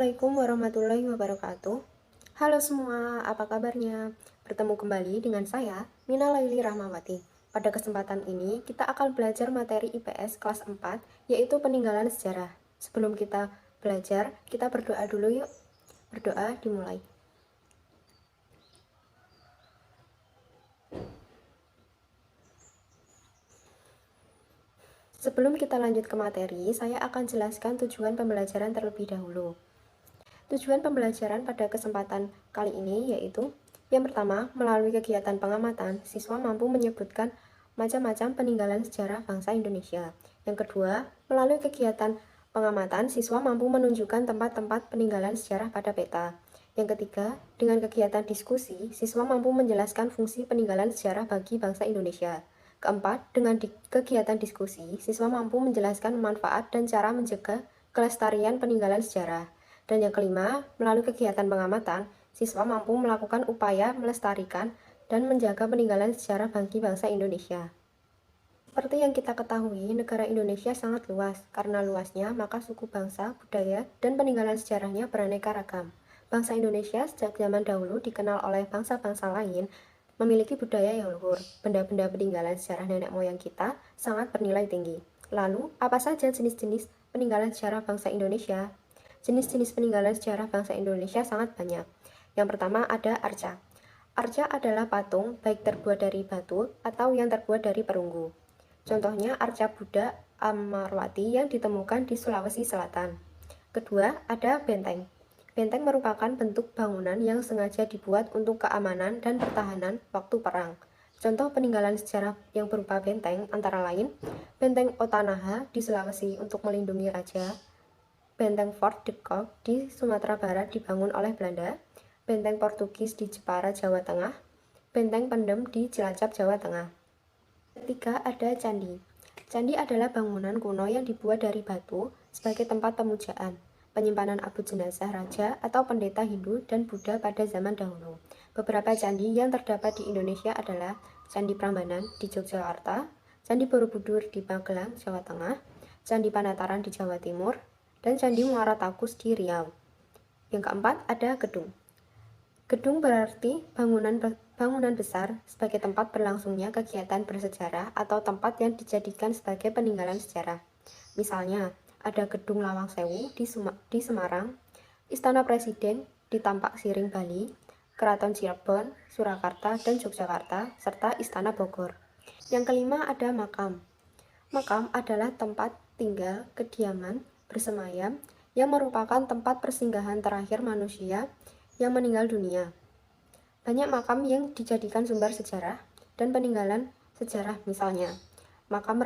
Assalamualaikum warahmatullahi wabarakatuh. Halo semua, apa kabarnya? Bertemu kembali dengan saya, Mina Laili Rahmawati. Pada kesempatan ini, kita akan belajar materi IPS kelas 4, yaitu peninggalan sejarah. Sebelum kita belajar, kita berdoa dulu yuk. Berdoa dimulai. Sebelum kita lanjut ke materi, saya akan jelaskan tujuan pembelajaran terlebih dahulu. Tujuan pembelajaran pada kesempatan kali ini yaitu yang pertama, melalui kegiatan pengamatan, siswa mampu menyebutkan macam-macam peninggalan sejarah bangsa Indonesia. Yang kedua, melalui kegiatan pengamatan, siswa mampu menunjukkan tempat-tempat peninggalan sejarah pada peta. Yang ketiga, dengan kegiatan diskusi, siswa mampu menjelaskan fungsi peninggalan sejarah bagi bangsa Indonesia. Keempat, dengan kegiatan diskusi, siswa mampu menjelaskan manfaat dan cara menjaga kelestarian peninggalan sejarah. Dan yang kelima, melalui kegiatan pengamatan, siswa mampu melakukan upaya melestarikan dan menjaga peninggalan sejarah bagi bangsa Indonesia. Seperti yang kita ketahui, negara Indonesia sangat luas. Karena luasnya, maka suku bangsa, budaya, dan peninggalan sejarahnya beraneka ragam. Bangsa Indonesia sejak zaman dahulu dikenal oleh bangsa-bangsa lain memiliki budaya yang luhur. Benda-benda peninggalan sejarah nenek moyang kita sangat bernilai tinggi. Lalu, apa saja jenis-jenis peninggalan sejarah bangsa Indonesia? Jenis-jenis peninggalan sejarah bangsa Indonesia sangat banyak. Yang pertama ada arca. Arca adalah patung baik terbuat dari batu atau yang terbuat dari perunggu. Contohnya arca Buddha Amarwati yang ditemukan di Sulawesi Selatan. Kedua, ada benteng. Benteng merupakan bentuk bangunan yang sengaja dibuat untuk keamanan dan pertahanan waktu perang. Contoh peninggalan sejarah yang berupa benteng antara lain Benteng Otanaha di Sulawesi untuk melindungi raja, Benteng Fort de Kock di Sumatera Barat dibangun oleh Belanda, Benteng Portugis di Jepara, Jawa Tengah, Benteng Pendem di Cilacap, Jawa Tengah. Ketiga, ada candi. Candi adalah bangunan kuno yang dibuat dari batu sebagai tempat pemujaan, penyimpanan abu jenazah raja atau pendeta Hindu dan Buddha pada zaman dahulu. Beberapa candi yang terdapat di Indonesia adalah Candi Prambanan di Yogyakarta, Candi Borobudur di Magelang, Jawa Tengah, Candi Panataran di Jawa Timur, dan Candi Muara Takus di Riau. Yang keempat, ada gedung. Gedung berarti bangunan besar sebagai tempat berlangsungnya kegiatan bersejarah atau tempat yang dijadikan sebagai peninggalan sejarah. Misalnya, ada Gedung Lawang Sewu di Semarang, Istana Presiden di Tampak Siring, Bali, Keraton Cirebon, Surakarta, dan Yogyakarta, serta Istana Bogor. Yang kelima ada makam. Makam adalah tempat tinggal, kediaman, bersemayam, yang merupakan tempat persinggahan terakhir manusia yang meninggal dunia. Banyak makam yang dijadikan sumber sejarah dan peninggalan sejarah, misalnya makam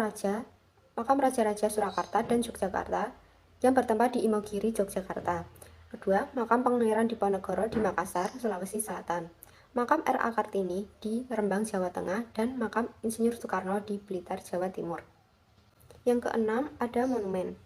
Raja-Raja Surakarta dan Yogyakarta yang bertempat di Imogiri, Yogyakarta. Kedua, makam Pangeran Diponegoro di Makassar, Sulawesi Selatan. Makam R.A. Kartini di Rembang, Jawa Tengah, dan makam Insinyur Soekarno di Blitar, Jawa Timur. Yang keenam, ada monumen.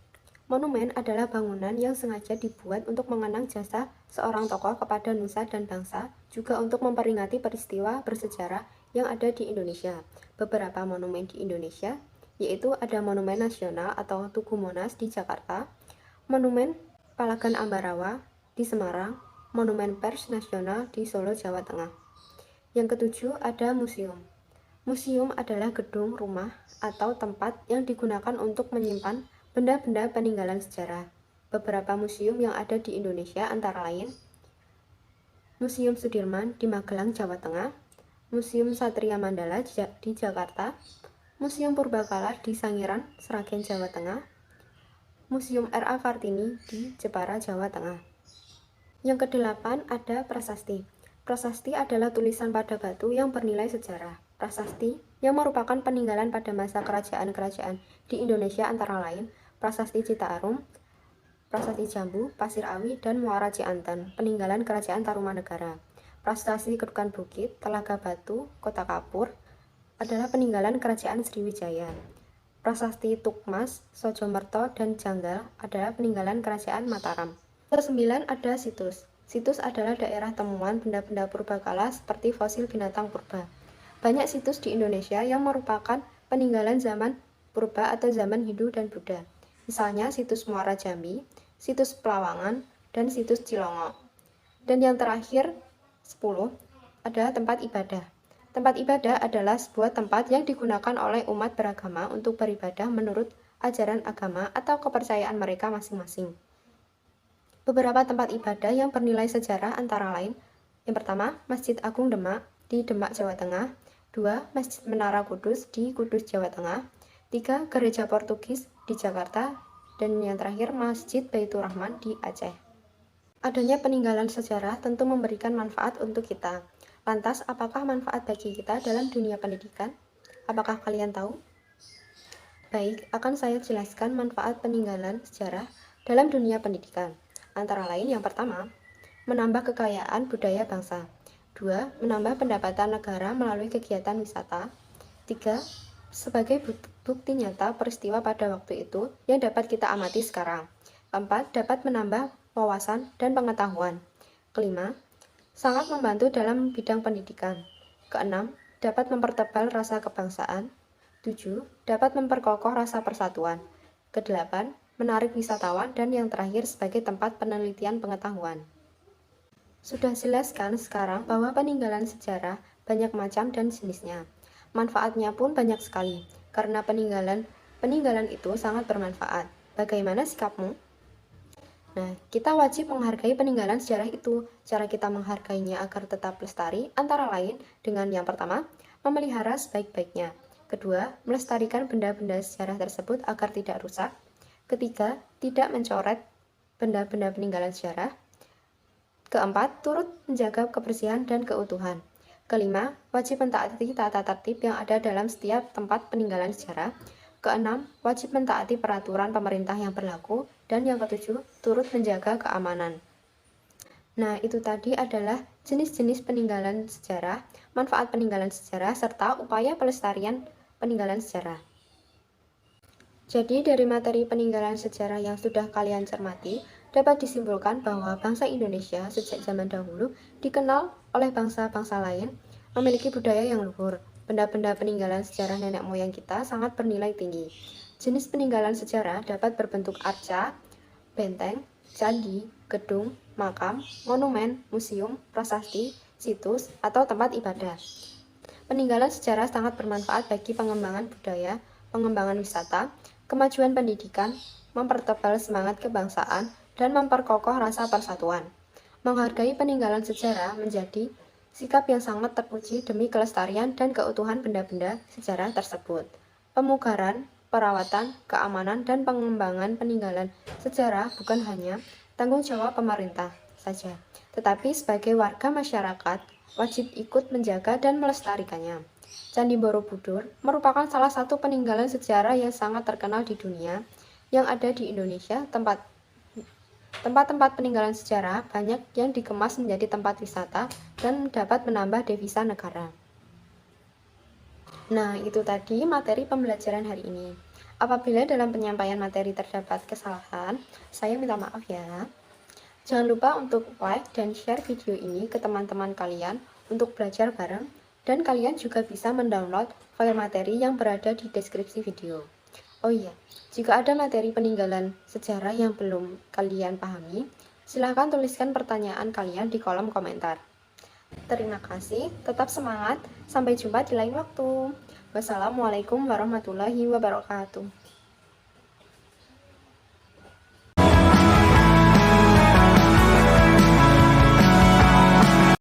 Monumen adalah bangunan yang sengaja dibuat untuk mengenang jasa seorang tokoh kepada nusa dan bangsa, juga untuk memperingati peristiwa bersejarah yang ada di Indonesia. Beberapa monumen di Indonesia, yaitu ada Monumen Nasional atau Tugu Monas di Jakarta, Monumen Palagan Ambarawa di Semarang, Monumen Pers Nasional di Solo, Jawa Tengah. Yang ketujuh, ada museum. Museum adalah gedung, rumah, atau tempat yang digunakan untuk menyimpan benda-benda peninggalan sejarah. Beberapa museum yang ada di Indonesia antara lain Museum Sudirman di Magelang, Jawa Tengah, Museum Satria Mandala di Jakarta, Museum Purbakala di Sangiran, Sragen, Jawa Tengah, Museum R.A. Kartini di Jepara, Jawa Tengah. Yang kedelapan ada prasasti. Prasasti adalah tulisan pada batu yang bernilai sejarah. Prasasti yang merupakan peninggalan pada masa kerajaan-kerajaan di Indonesia antara lain Prasasti Citarum, Prasasti Jambu, Pasir Awi, dan Muara Cianten, peninggalan Kerajaan Tarumanegara. Prasasti Kedukan Bukit, Telaga Batu, Kota Kapur adalah peninggalan Kerajaan Sriwijaya. Prasasti Tukmas, Sojomerto, dan Janggal adalah peninggalan Kerajaan Mataram. Kesembilan ada situs. Situs adalah daerah temuan benda-benda purbakala seperti fosil binatang purba. Banyak situs di Indonesia yang merupakan peninggalan zaman purba atau zaman Hindu dan Buddha. Misalnya situs Muara Jambi, situs Pelawangan, dan situs Cilongo. Dan yang terakhir 10 adalah tempat ibadah. Tempat ibadah adalah sebuah tempat yang digunakan oleh umat beragama untuk beribadah menurut ajaran agama atau kepercayaan mereka masing-masing. Beberapa tempat ibadah yang bernilai sejarah antara lain, yang pertama, Masjid Agung Demak di Demak, Jawa Tengah. 2. Masjid Menara Kudus di Kudus, Jawa Tengah. 3. Gereja Portugis di Jakarta. Dan yang terakhir, Masjid Baitur Rahman di Aceh. Adanya peninggalan sejarah tentu memberikan manfaat untuk kita. Lantas, apakah manfaat bagi kita dalam dunia pendidikan? Apakah kalian tahu? Baik, akan saya jelaskan manfaat peninggalan sejarah dalam dunia pendidikan. Antara lain, yang pertama, menambah kekayaan budaya bangsa. 2. Menambah pendapatan negara melalui kegiatan wisata. 3. Sebagai bukti nyata peristiwa pada waktu itu yang dapat kita amati sekarang. 4. Dapat menambah wawasan dan pengetahuan. Kelima, sangat membantu dalam bidang pendidikan. Keenam, dapat mempertebal rasa kebangsaan. 7. Dapat memperkokoh rasa persatuan. Kedelapan, menarik wisatawan. Dan yang terakhir, sebagai tempat penelitian pengetahuan. Sudah jelas kan sekarang bahwa peninggalan sejarah banyak macam dan jenisnya. Manfaatnya pun banyak sekali, karena peninggalan itu sangat bermanfaat. Bagaimana sikapmu? Nah, kita wajib menghargai peninggalan sejarah itu. Cara kita menghargainya agar tetap lestari antara lain dengan yang pertama, memelihara sebaik-baiknya. Kedua, melestarikan benda-benda sejarah tersebut agar tidak rusak. Ketiga, tidak mencoret benda-benda peninggalan sejarah. Keempat, turut menjaga kebersihan dan keutuhan. Kelima, wajib mentaati tata tertib yang ada dalam setiap tempat peninggalan sejarah. Keenam, wajib mentaati peraturan pemerintah yang berlaku. Dan yang ketujuh, turut menjaga keamanan. Nah, itu tadi adalah jenis-jenis peninggalan sejarah, manfaat peninggalan sejarah, serta upaya pelestarian peninggalan sejarah. Jadi, dari materi peninggalan sejarah yang sudah kalian cermati, dapat disimpulkan bahwa bangsa Indonesia sejak zaman dahulu dikenal oleh bangsa-bangsa lain memiliki budaya yang luhur. Benda-benda peninggalan sejarah nenek moyang kita sangat bernilai tinggi. Jenis peninggalan sejarah dapat berbentuk arca, benteng, candi, gedung, makam, monumen, museum, prasasti, situs, atau tempat ibadah. Peninggalan sejarah sangat bermanfaat bagi pengembangan budaya, pengembangan wisata, kemajuan pendidikan, mempertebal semangat kebangsaan, dan memperkokoh rasa persatuan. Menghargai peninggalan sejarah menjadi sikap yang sangat terpuji demi kelestarian dan keutuhan benda-benda sejarah tersebut. Pemugaran, perawatan, keamanan, dan pengembangan peninggalan sejarah bukan hanya tanggung jawab pemerintah saja, tetapi sebagai warga masyarakat wajib ikut menjaga dan melestarikannya. Candi Borobudur merupakan salah satu peninggalan sejarah yang sangat terkenal di dunia yang ada di Indonesia. Tempat-tempat peninggalan sejarah banyak yang dikemas menjadi tempat wisata dan dapat menambah devisa negara. Nah, itu tadi materi pembelajaran hari ini. Apabila dalam penyampaian materi terdapat kesalahan, saya minta maaf ya. Jangan lupa untuk like dan share video ini ke teman-teman kalian untuk belajar bareng, dan kalian juga bisa mendownload file materi yang berada di deskripsi video. Oh iya, jika ada materi peninggalan sejarah yang belum kalian pahami, silahkan tuliskan pertanyaan kalian di kolom komentar. Terima kasih, tetap semangat, sampai jumpa di lain waktu. Wassalamualaikum warahmatullahi wabarakatuh.